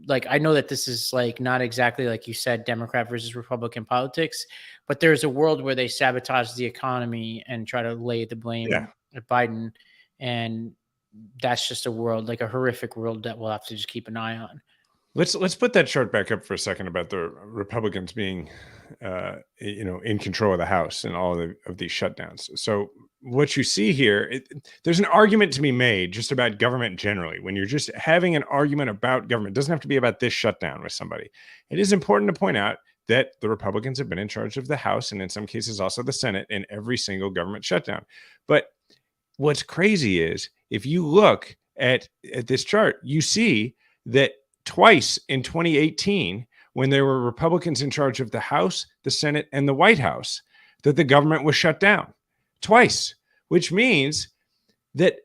like, I know that this is like not exactly like you said, Democrat versus Republican politics, but there's a world where they sabotage the economy and try to lay the blame at Biden. And that's just a world, like a horrific world, that we'll have to just keep an eye on. Let's put that chart back up for a second about the Republicans being, in control of the House and all of these shutdowns. So what you see here, there's an argument to be made just about government generally. When you're just having an argument about government, it doesn't have to be about this shutdown with somebody. It is important to point out that the Republicans have been in charge of the House, and in some cases also the Senate, in every single government shutdown. But what's crazy is, if you look at this chart, you see that twice in 2018, when there were Republicans in charge of the House, the Senate, and the White House, that the government was shut down. Twice, which means that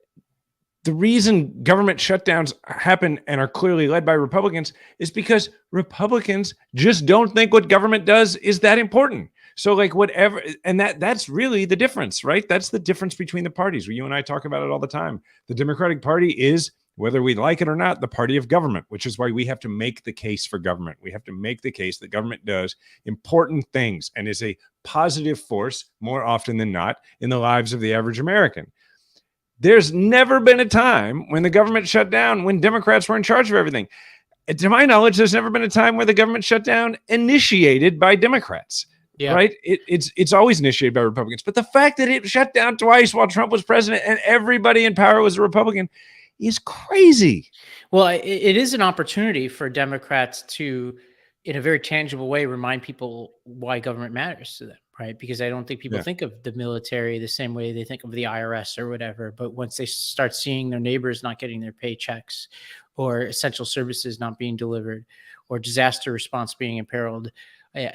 the reason government shutdowns happen and are clearly led by Republicans is because Republicans just don't think what government does is that important. So like whatever, and that's really the difference, right? That's the difference between the parties. You and I talk about it all the time. The Democratic Party is, whether we like it or not, the party of government, which is why we have to make the case for government. We have to make the case that government does important things and is a positive force more often than not in the lives of the average American. There's never been a time when the government shut down when Democrats were in charge of everything. To my knowledge, there's never been a time where the government shut down initiated by Democrats. Yeah. Right? It's always initiated by Republicans. But the fact that it shut down twice while Trump was president and everybody in power was a Republican is crazy. Well, it is an opportunity for Democrats to, in a very tangible way, remind people why government matters to them, right? Because I don't think people think of the military the same way they think of the IRS or whatever. But once they start seeing their neighbors not getting their paychecks, or essential services not being delivered, or disaster response being imperiled,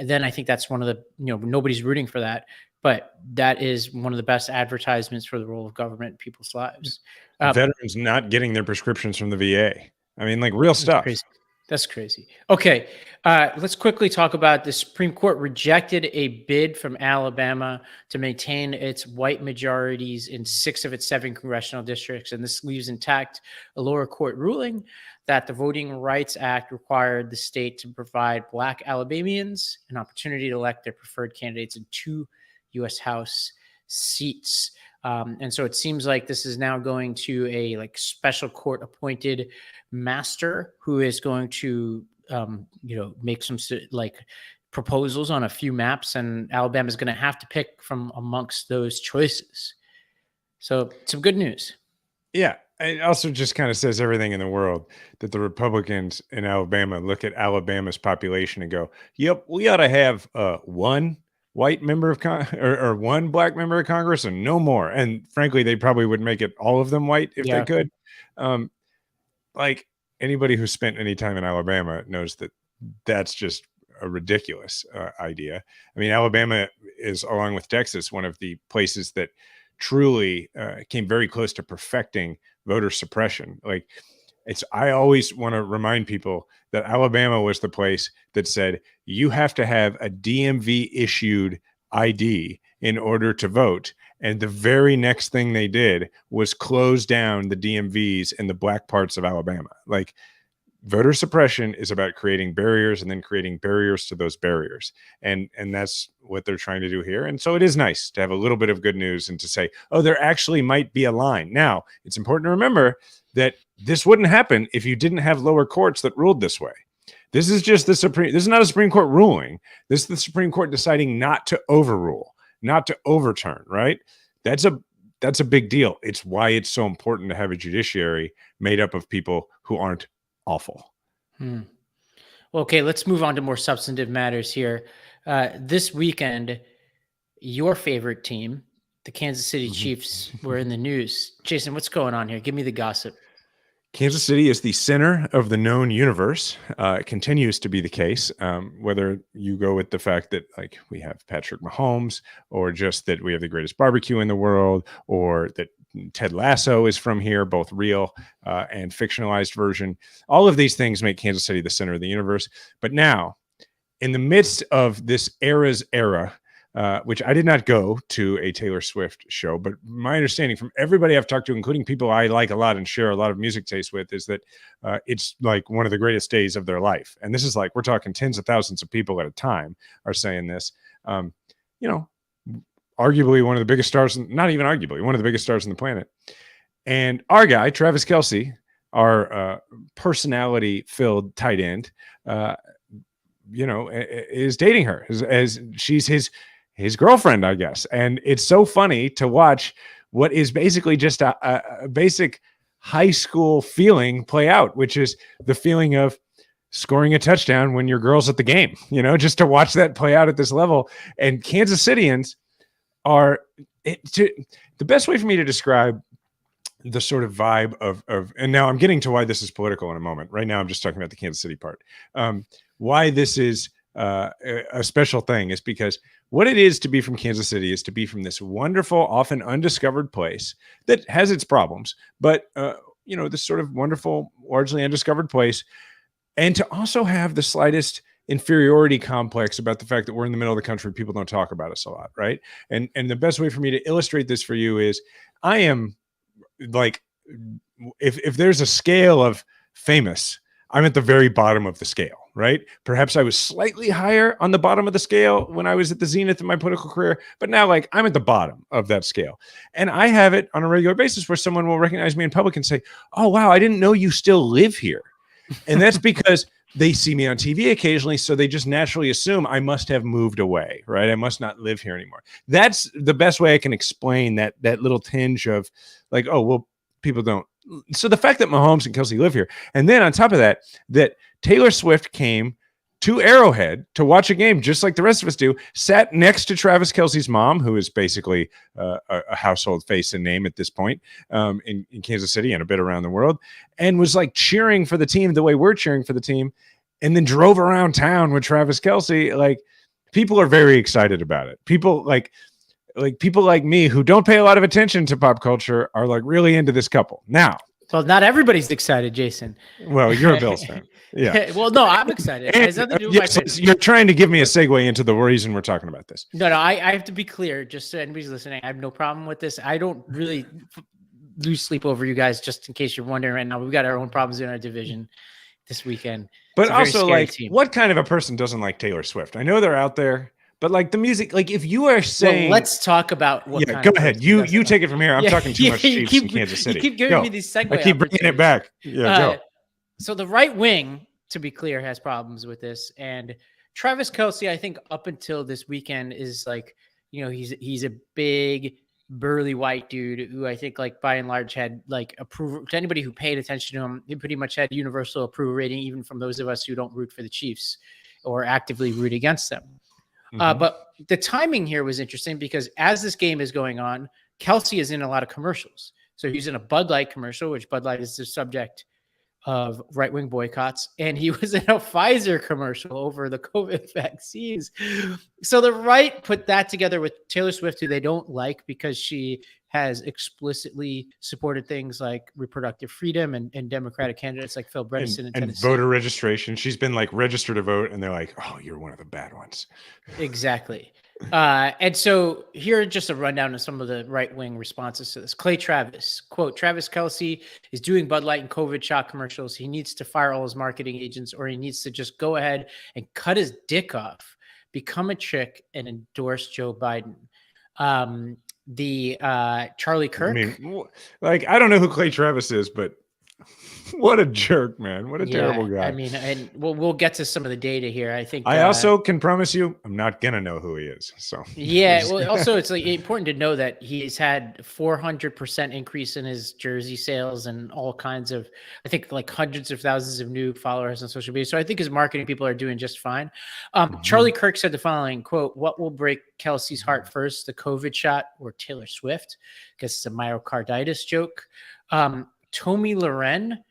then I think that's one of the, nobody's rooting for that, but that is one of the best advertisements for the role of government in people's lives. Veterans not getting their prescriptions from the VA. I mean, like real stuff. Crazy. That's crazy. Okay, let's quickly talk about the Supreme Court rejected a bid from Alabama to maintain its white majorities in 6 of its 7 congressional districts, and this leaves intact a lower court ruling that the Voting Rights Act required the state to provide Black Alabamians an opportunity to elect their preferred candidates in 2 U.S. House seats. And so it seems like this is now going to a special court appointed master who is going to, make some proposals on a few maps, and Alabama is going to have to pick from amongst those choices. So some good news. Yeah. It also just kind of says everything in the world that the Republicans in Alabama look at Alabama's population and go, yep, we ought to have one white member of or one Black member of Congress and no more. And frankly, they probably would make it all of them white if they could. Like anybody who spent any time in Alabama knows that that's just a ridiculous idea. I mean, Alabama is, along with Texas, one of the places that truly came very close to perfecting voter suppression. I always want to remind people that Alabama was the place that said you have to have a DMV issued ID in order to vote. And the very next thing they did was close down the DMVs in the Black parts of Alabama. Voter suppression is about creating barriers and then creating barriers to those barriers. And that's what they're trying to do here. And so it is nice to have a little bit of good news and to say, oh, there actually might be a line. Now, it's important to remember that this wouldn't happen if you didn't have lower courts that ruled this way. This is just this is not a Supreme Court ruling. This is the Supreme Court deciding not to overrule, not to overturn, right? That's a big deal. It's why it's so important to have a judiciary made up of people who aren't awful. Okay, let's move on to more substantive matters here. This weekend, your favorite team, the Kansas City Chiefs, were in the news. Jason, what's going on here? Give me the gossip. Kansas City is the center of the known universe. It continues to be the case, whether you go with the fact that we have Patrick Mahomes, or just that we have the greatest barbecue in the world, or that Ted Lasso is from here, both real and fictionalized version. All of these things make Kansas City the center of the universe. But now, in the midst of this era's era, which I did not go to a Taylor Swift show, but my understanding from everybody I've talked to, including people I like a lot and share a lot of music taste with, is that it's one of the greatest days of their life. And this is we're talking tens of thousands of people at a time are saying this. Arguably one of the biggest stars, not even arguably, one of the biggest stars on the planet. And our guy, Travis Kelce, our personality-filled tight end, is dating her as she's his girlfriend, I guess. And it's so funny to watch what is basically just a basic high school feeling play out, which is the feeling of scoring a touchdown when your girl's at the game, just to watch that play out at this level. And Kansas Cityans are the best way for me to describe the sort of vibe of, and now I'm getting to why this is political in a moment. Right now, I'm just talking about the Kansas City part. Why this is a special thing is because what it is to be from Kansas City is to be from this wonderful, often undiscovered place that has its problems, but this sort of wonderful, largely undiscovered place, and to also have the slightest inferiority complex about the fact that we're in the middle of the country. People don't talk about us a lot, right? And the best way for me to illustrate this for you is I am if there's a scale of famous, I'm at the very bottom of the scale, right? Perhaps I was slightly higher on the bottom of the scale when I was at the zenith of my political career, but now I'm at the bottom of that scale. And I have it on a regular basis where someone will recognize me in public and say, oh, wow, I didn't know you still live here. And that's because they see me on TV occasionally, so they just naturally assume I must have moved away, right? I must not live here anymore. That's the best way I can explain that little tinge of oh, well, people don't. So the fact that Mahomes and Kelce live here, and then on top of that, that Taylor Swift came to Arrowhead to watch a game just like the rest of us do, sat next to Travis Kelce's mom, who is basically a household face and name at this point in Kansas City and a bit around the world, and was cheering for the team the way we're cheering for the team, and then drove around town with Travis Kelce. People are very excited about it. People people like me who don't pay a lot of attention to pop culture are really into this couple. Now, Well, not everybody's excited, Jason. Well, you're a Bills fan. Yeah. Well, no, I'm excited. It has nothing to do with my so pick. you're trying to give me a segue into the reason we're talking about this. No, I have to be clear, just so anybody's listening. I have no problem with this. I don't really lose sleep over you guys, just in case you're wondering right now. We've got our own problems in our division this weekend. But It's a very also, scary like, team. what kind of a person doesn't like Taylor Swift? I know they're out there, but like the music, like if you are saying, Well, let's talk about what. yeah, kind go of ahead. person You doesn't like- take it from here. I'm Yeah, talking too yeah, much you Chiefs keep- in Kansas City. You keep giving Go. me these segue I keep bringing it opportunities. back. Yeah, go. So the right wing, to be clear, has problems with this. And Travis Kelce, I think up until this weekend is like, he's a big, burly white dude who I think like by and large had like approval to anybody who paid attention to him. He pretty much had universal approval rating, even from those of us who don't root for the Chiefs or actively root against them. But the timing here was interesting because as this game is going on, Kelce is in a lot of commercials. So he's in a Bud Light commercial, which Bud Light is the subject of right-wing boycotts, and he was in a Pfizer commercial over the COVID vaccines. So the right put that together with Taylor Swift, who they don't like because she has explicitly supported things like reproductive freedom and Democratic candidates like Phil Bredesen in And Tennessee. voter registration. She's been like registered to vote, and they're like, "Oh, you're one of the bad ones." Exactly. And so here are just a rundown of some of the right-wing responses to this. Clay Travis, quote, Travis Kelce is doing Bud Light and COVID shot commercials. He needs to fire all his marketing agents, or he needs to just go ahead and cut his dick off, become a chick, and endorse Joe Biden. Charlie Kirk. I mean, like, I don't know who Clay Travis is, but what a jerk, man. What a terrible guy. I mean, and we'll get to some of the data here. I think I also can promise you I'm not going to know who he is. So yeah, well, also it's like important to know that he's had 400% increase in his jersey sales and all kinds of, I think like hundreds of thousands of new followers on social media. So I think his marketing people are doing just fine. Charlie Kirk said the following, quote, what will break Kelsey's heart first, the COVID shot or Taylor Swift? I guess it's a myocarditis joke. Tomi Loren,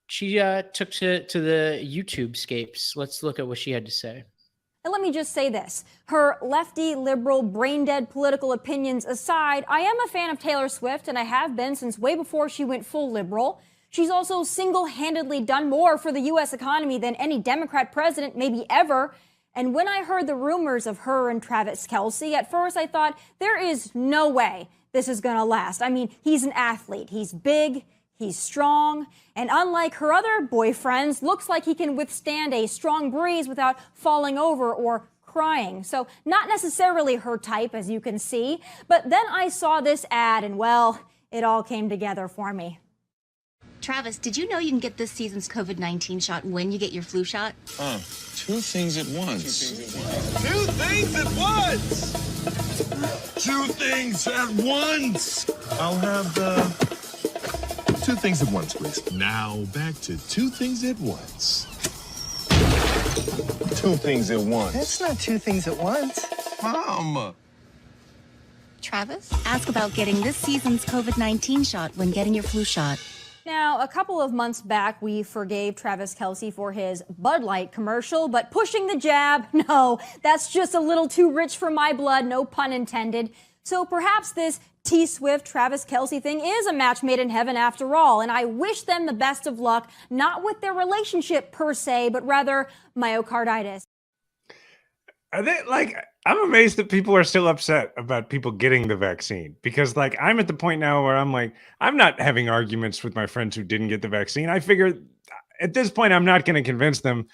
she took to the YouTube scapes. Let's look at what she had to say. And let me just say this. Her lefty, liberal, brain-dead political opinions aside, I am a fan of Taylor Swift, and I have been since way before she went full liberal. She's also single-handedly done more for the U.S. economy than any Democrat president, maybe ever. And when I heard the rumors of her and Travis Kelce, at first I thought, there is no way this is going to last. I mean, he's an athlete. He's big. He's strong, and unlike her other boyfriends, looks like he can withstand a strong breeze without falling over or crying. So not necessarily her type, as you can see. But then I saw this ad, and well, it all came together for me. Travis, did you know you can get this season's COVID-19 shot when you get your flu shot? Two things at once. Two things at once! Two things at once! I'll have two things at once, please. Now back to two things at once. Two things at once. That's not two things at once. Mom! Travis, ask about getting this season's COVID-19 shot when getting your flu shot. Now, a couple of months back, we forgave Travis Kelce for his Bud Light commercial, but pushing the jab, no, that's just a little too rich for my blood, no pun intended. So perhaps this T-Swift Travis Kelce thing is a match made in heaven after all, and I wish them the best of luck, not with their relationship per se, but rather myocarditis. Are they like, I'm amazed that people are still upset about people getting the vaccine, because like I'm at the point now where I'm like, I'm not having arguments with my friends who didn't get the vaccine. I figure at this point, I'm not going to convince them.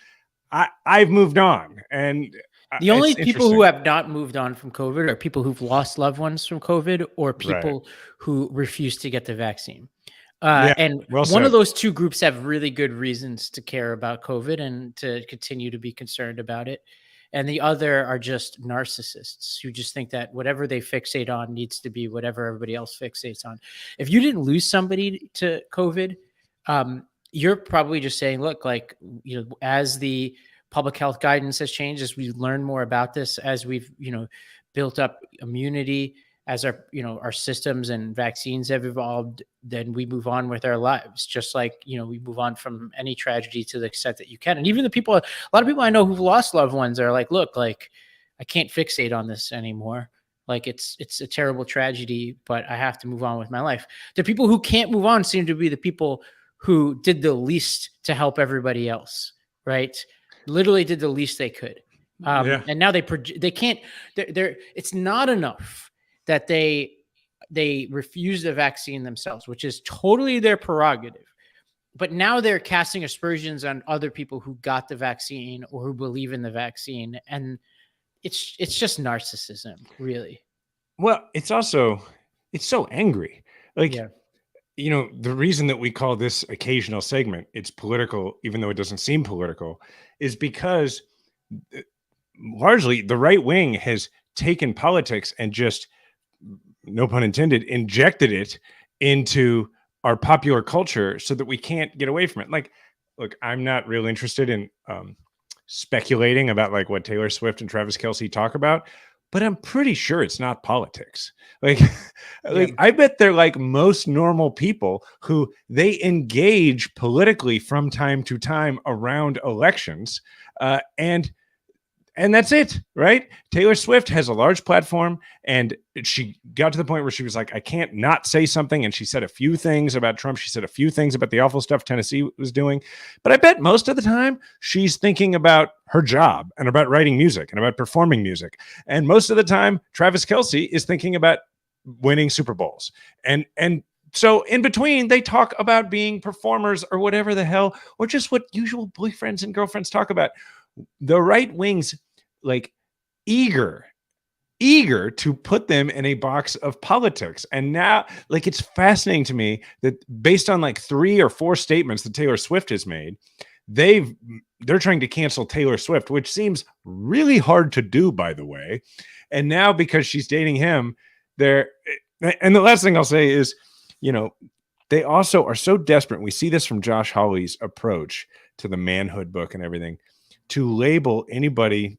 I've moved on. And the only people who have not moved on from COVID are people who've lost loved ones from COVID or people who refuse to get the vaccine. And one of those two groups have really good reasons to care about COVID and to continue to be concerned about it. And the other are just narcissists who just think that whatever they fixate on needs to be whatever everybody else fixates on. If you didn't lose somebody to COVID, you're probably just saying, look, like, you know, as the public health guidance has changed, as we learn more about this, as we've, you know, built up immunity, as our, you know, our systems and vaccines have evolved, then we move on with our lives. Just like, you know, we move on from any tragedy to the extent that you can. And even the people, a lot of people I know who've lost loved ones are like, look, like, I can't fixate on this anymore. Like it's a terrible tragedy, but I have to move on with my life. The people who can't move on seem to be the people who did the least to help everybody else, right? Literally did the least they could. And now they can't, it's not enough that they refuse the vaccine themselves, which is totally their prerogative. But now they're casting aspersions on other people who got the vaccine or who believe in the vaccine. And it's just narcissism, really. Well, it's so angry. Like, you know, the reason that we call this occasional segment, it's political, even though it doesn't seem political, is because largely the right wing has taken politics and just, no pun intended, injected it into our popular culture so that we can't get away from it. Like, look, I'm not real interested in speculating about like what Taylor Swift and Travis Kelce talk about, but I'm pretty sure it's not politics. Like, I bet they're like most normal people who they engage politically from time to time around elections. And that's it, right? Taylor Swift has a large platform, and she got to the point where she was like, I can't not say something. And she said a few things about Trump. She said a few things about the awful stuff Tennessee was doing. But I bet most of the time she's thinking about her job and about writing music and about performing music. And most of the time, Travis Kelce is thinking about winning Super Bowls. And so in between, they talk about being performers or whatever the hell, or just what usual boyfriends and girlfriends talk about. The right wing's like eager to put them in a box of politics. And now, like, it's fascinating to me that based on like 3 or 4 statements that Taylor Swift has made, they're trying to cancel Taylor Swift, which seems really hard to do, by the way. And now because she's dating him, and the last thing I'll say is, you know, they also are so desperate. We see this from Josh Hawley's approach to the manhood book and everything, to label anybody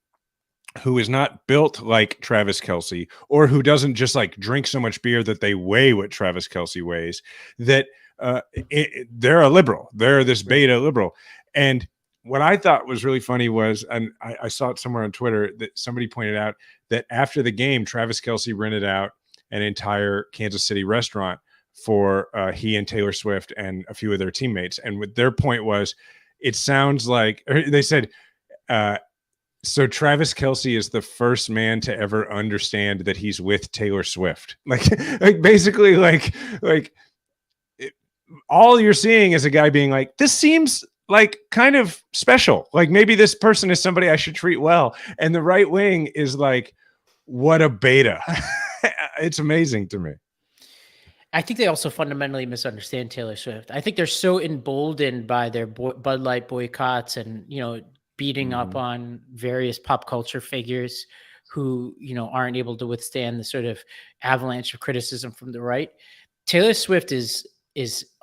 who is not built like Travis Kelce, or who doesn't just like drink so much beer that they weigh what Travis Kelce weighs, that they're a liberal. They're this beta liberal. And what I thought was really funny was, and I saw it somewhere on Twitter, that somebody pointed out that after the game, Travis Kelce rented out an entire Kansas City restaurant for he and Taylor Swift and a few of their teammates. And what their point was, it sounds like, they said, so Travis Kelce is the first man to ever understand that he's with Taylor Swift. Like basically all you're seeing is a guy being like, this seems like kind of special. Like maybe this person is somebody I should treat well. And the right wing is like, what a beta. It's amazing to me. I think they also fundamentally misunderstand Taylor Swift. I think they're so emboldened by their Bud Light boycotts and, you know, beating up on various pop culture figures who, you know, aren't able to withstand the sort of avalanche of criticism from the right. Taylor Swift is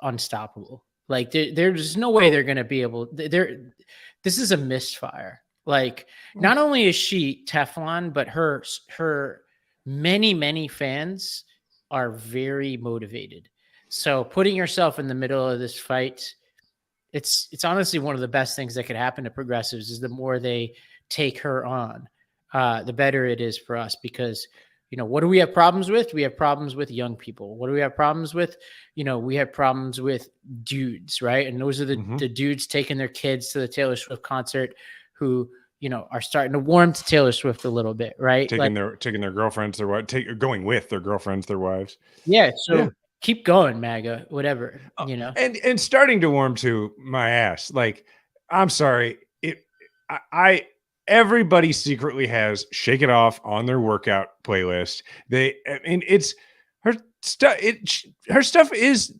unstoppable. Like there's no way they're going to be able. This is a misfire. Like not only is she Teflon, but her many fans are very motivated. So putting yourself in the middle of this fight, it's honestly one of the best things that could happen to progressives is the more they take her on, the better it is for us. Because, you know, what do we have problems with? We have problems with young people. What do we have problems with? You know, we have problems with dudes, right? And those are the dudes taking their kids to the Taylor Swift concert who, you know, are starting to warm to Taylor Swift a little bit, right? Taking their girlfriends, their wives, going with their girlfriends, their wives. Yeah. So keep going, MAGA, whatever, you know. And starting to warm to my ass. Like, I'm sorry. Everybody secretly has Shake It Off on their workout playlist. It's her stuff. Her stuff is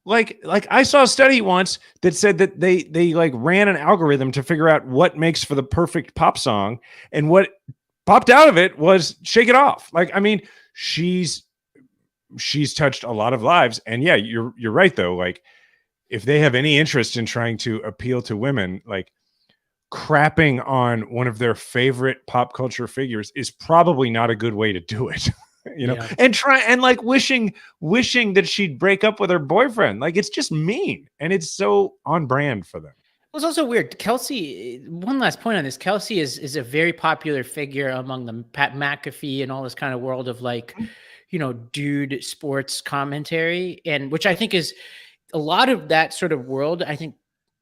like I saw a study once that said that they like ran an algorithm to figure out what makes for the perfect pop song, and what popped out of it was Shake It Off. Like, I mean, she's touched a lot of lives. And yeah, you're right though. Like, if they have any interest in trying to appeal to women, like crapping on one of their favorite pop culture figures is probably not a good way to do it. You know, and like wishing that she'd break up with her boyfriend. Like, it's just mean, and it's so on brand for them. It's also weird. Kelsey, one last point on this. Kelsey is a very popular figure among the Pat McAfee and all this kind of world of like, dude sports commentary, and which I think is a lot of that sort of world, I think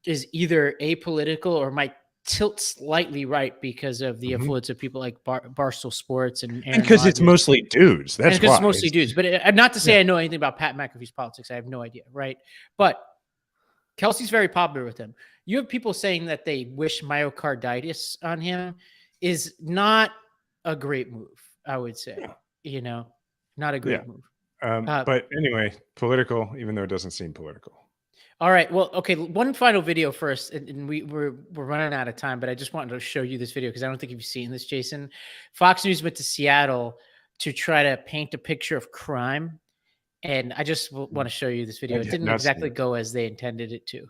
is either apolitical or might tilt slightly right because of the influence of people like Barstool Sports and because it's mostly dudes. That's because why. it's mostly dudes. But not to say I know anything about Pat McAfee's politics. I have no idea, right? But Kelsey's very popular with him. You have people saying that they wish myocarditis on him is not a great move, I would say. Not a great move. But anyway, political, even though it doesn't seem political. All right. Well, okay. One final video first, and we're running out of time, but I just wanted to show you this video because I don't think you've seen this, Jason. Fox News went to Seattle to try to paint a picture of crime, and I just want to show you this video. It didn't exactly go as they intended it to.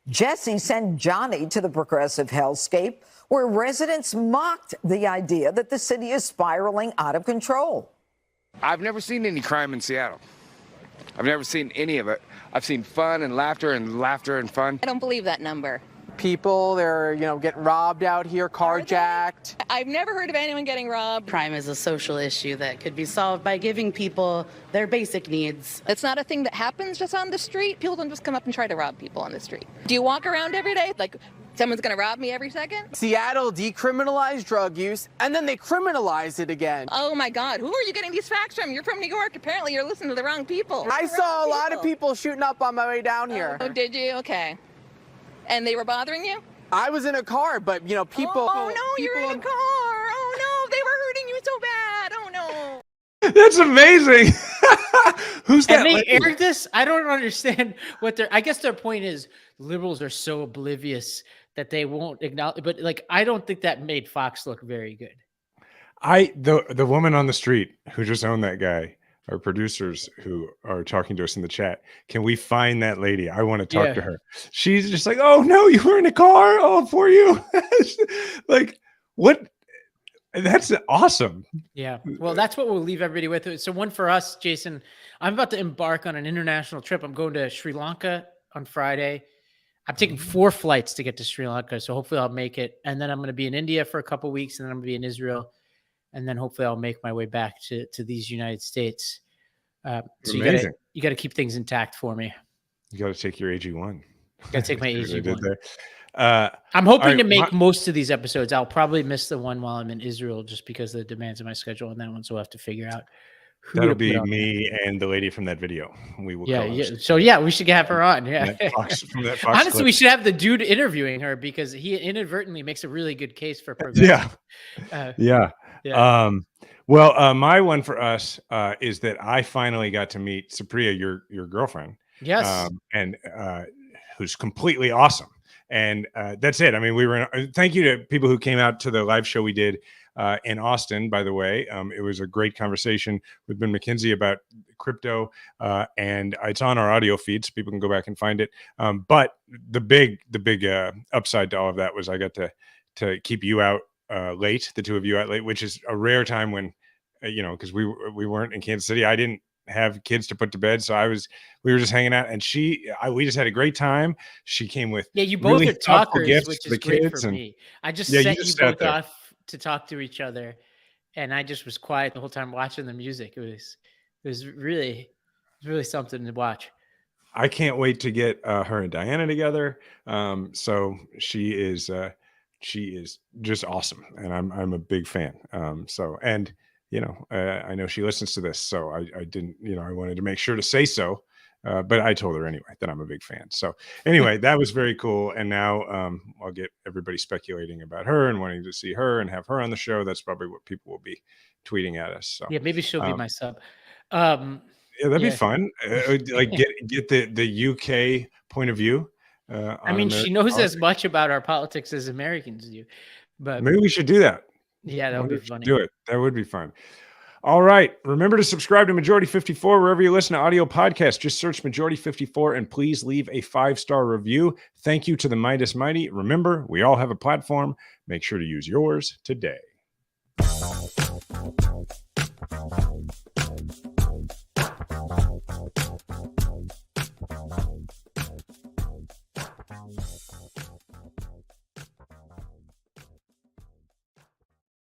Jesse sent Johnny to the progressive hellscape where residents mocked the idea that the city is spiraling out of control. I've never seen any crime in Seattle. I've never seen any of it. I've seen fun and laughter and fun. I don't believe that number. People, they're, getting robbed out here, carjacked. I've never heard of anyone getting robbed. Crime is a social issue that could be solved by giving people their basic needs. It's not a thing that happens just on the street. People don't just come up and try to rob people on the street. Do you walk around every day like someone's going to rob me every second? Seattle decriminalized drug use, and then they criminalized it again. Oh, my God. Who are you getting these facts from? You're from New York. Apparently, you're listening to the wrong people. I saw a lot of people shooting up on my way down here. Oh, did you? Okay. And they were bothering you? I was in a car, but, people... Oh, no, you're in a car. Oh, no, they were hurting you so bad. Oh, no. That's amazing. Who's that? And they aired this? I don't understand what I guess their point is liberals are so oblivious that they won't acknowledge, but I don't think that made Fox look very good. The woman on the street who just owned that guy, our producers who are talking to us in the chat, can we find that lady? I want to talk to her. She's just like, oh no, you were in a car, all for you. What? That's awesome. Yeah. Well, that's what we'll leave everybody with. So one for us, Jason, I'm about to embark on an international trip. I'm going to Sri Lanka on Friday. I'm taking 4 flights to get to Sri Lanka. So hopefully I'll make it. And then I'm going to be in India for a couple of weeks, and then I'm going to be in Israel. And then hopefully I'll make my way back to these United States. So you got to keep things intact for me. You got to take your AG1. Got to take my AG1. I'm hoping to make most of these episodes. I'll probably miss the one while I'm in Israel just because of the demands of my schedule on that one. So we'll have to figure out who that'll be me and the lady from that video. We will. So we should have her on. Yeah. From that Fox Honestly, clip. we should have the dude interviewing her because he inadvertently makes a really good case for progressive. Well, my one for us is that I finally got to meet Supriya, your girlfriend. Yes. And who's completely awesome. And that's it. I mean, thank you to people who came out to the live show we did in Austin, by the way. It was a great conversation with Ben McKenzie about crypto, and it's on our audio feed, so people can go back and find it. But the big upside to all of that was I got to keep you out late, the two of you out late, which is a rare time when, because we weren't in Kansas City. I didn't have kids to put to bed, so we were just hanging out, and we just had a great time. She came with you both really are talkers, gifts which for the is great kids, for and me. I just sent you both there. off to talk to each other, and I just was quiet the whole time watching the music. It was really something to watch. I can't wait to get her and Diana together. So she is just awesome, and I'm a big fan. I know she listens to this, so I didn't, I wanted to make sure to say so, but I told her anyway that I'm a big fan. So anyway, that was very cool. And now I'll get everybody speculating about her and wanting to see her and have her on the show. That's probably what people will be tweeting at us. So yeah, maybe she'll be my sub. Yeah, that'd be fun. Get the UK point of view. She knows as much about our politics as Americans do, but maybe we should do that. Yeah, that would be funny. Do it. That would be fun. All right. Remember to subscribe to Majority 54 wherever you listen to audio podcasts. Just search Majority 54 and please leave a 5-star review. Thank you to the Meidas Mighty. Remember, we all have a platform. Make sure to use yours today.